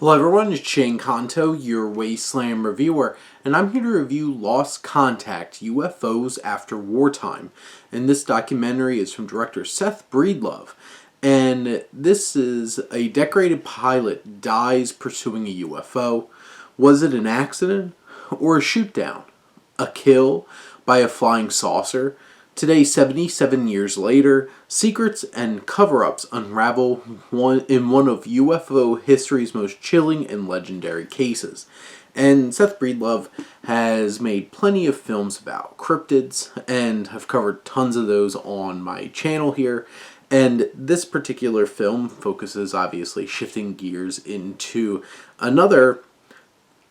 Hello everyone, it's Shane Kanto, your Wasteland reviewer, and I'm here to review Lost Contact, UFOs After Wartime. And this documentary is from director Seth Breedlove. And this is a decorated pilot dies pursuing a UFO. Was it an accident or a shootdown? A kill by a flying saucer? Today, 77 years later, secrets and cover-ups unravel in one of UFO history's most chilling and legendary cases. And Seth Breedlove has made plenty of films about cryptids, and I've covered tons of those on my channel here. And this particular film focuses, obviously, shifting gears into another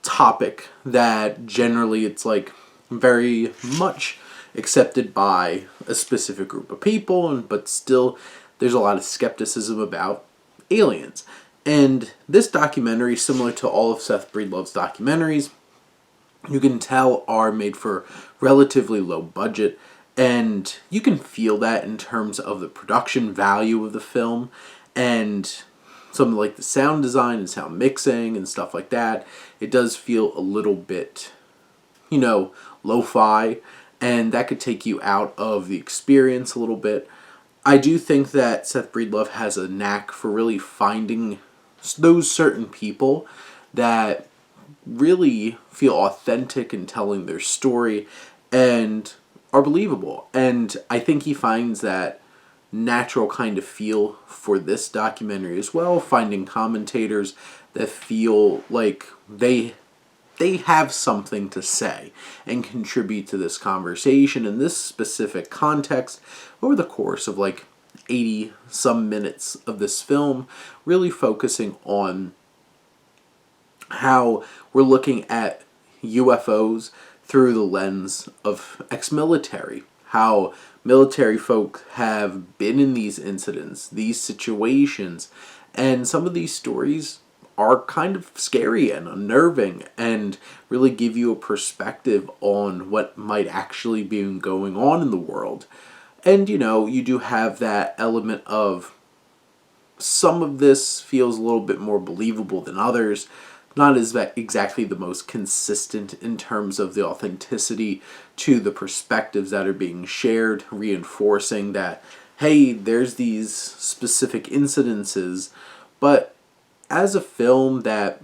topic that generally it's like very much accepted by a specific group of people, but still there's a lot of skepticism about aliens. And this documentary, similar to all of Seth Breedlove's documentaries, you can tell are made for relatively low budget, and you can feel that in terms of the production value of the film and something like the sound design and sound mixing and stuff like that. It does feel a little bit, lo-fi, and that could take you out of the experience a little bit. I do think that Seth Breedlove has a knack for really finding those certain people that really feel authentic in telling their story and are believable. And I think he finds that natural kind of feel for this documentary as well, finding commentators that feel like they have something to say and contribute to this conversation in this specific context over the course of like 80 some minutes of this film, really focusing on how we're looking at UFOs through the lens of ex-military, how military folk have been in these incidents, these situations, and some of these stories are kind of scary and unnerving and really give you a perspective on what might actually be going on in the world. And you do have that element of some of this feels a little bit more believable than others, not as exactly the most consistent in terms of the authenticity to the perspectives that are being shared, reinforcing that, hey, there's these specific incidences, but as a film that,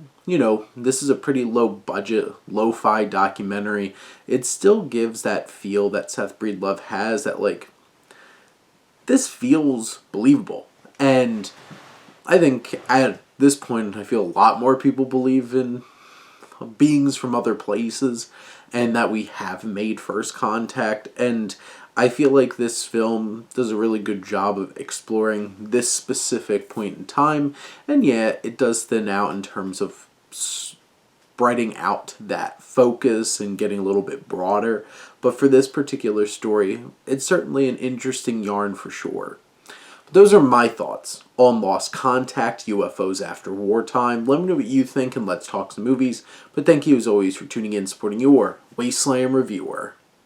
this is a pretty low budget, lo-fi documentary, it still gives that feel that Seth Breedlove has that, like, this feels believable. And I think at this point, I feel a lot more people believe in beings from other places and that we have made first contact. And I feel like this film does a really good job of exploring this specific point in time, and yeah, it does thin out in terms of spreading out that focus and getting a little bit broader, but for this particular story, it's certainly an interesting yarn for sure. Those are my thoughts on Lost Contact, UFOs After Wartime. Let me know what you think and let's talk some movies, but thank you as always for tuning in and supporting your Wasteland reviewer.